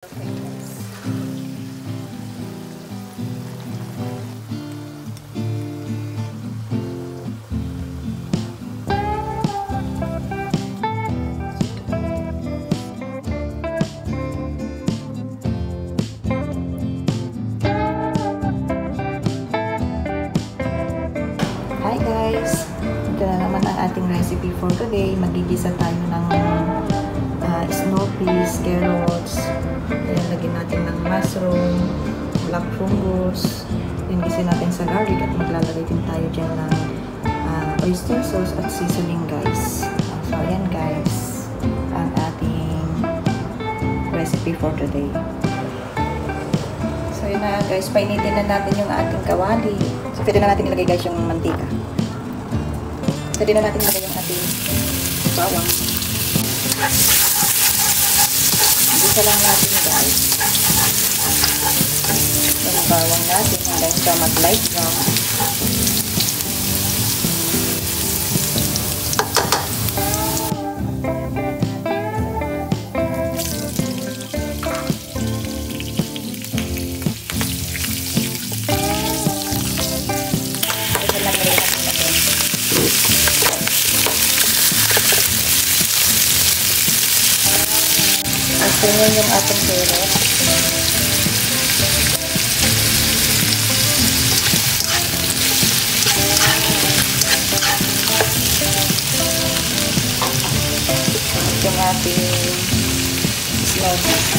Hi guys! Ito na naman ang ating recipe for today. Magigisa tayo ng snow peas, carrots. Ayan, lagyan natin ng mushroom, black fungus. Inggisin natin sa garlic at maglalagay din tayo dyan ng oyster sauce at seasoning guys. So ayan guys, ang ating recipe for today. So yun na guys, painitin na natin yung ating kawali. So pwede na natin ilagay guys yung mantika. Pwede na natin ilagay yung ating bawang. Isa lang natin guys yung bawang natin hanggang sa mag-light brown. At yun yung ating carrot. Yung ating snow peas.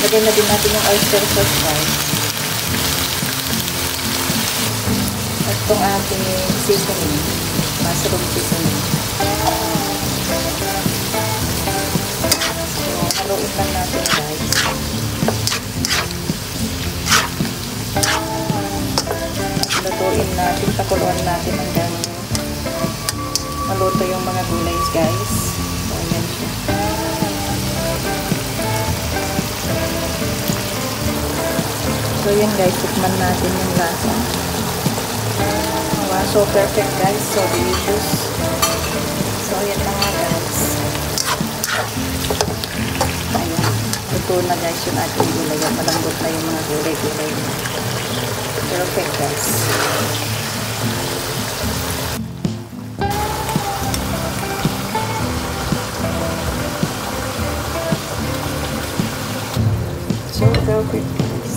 Lagyan na din natin yung oyster sauce guys. At itong ating seasoning, mushroom seasoning. So, haluin lang natin guys. At lutuin natin, pakuluan natin hanggang maluto yung mga gulay guys. So, ayan siya. So yun guys, tikman natin yung lasa. Wow, so perfect guys, so delicious. So yan na nga guys. Ayan, luto na guys yung ating gulay. Malambot na yung mga gulay-gulay. Perfect guys. So perfect guys.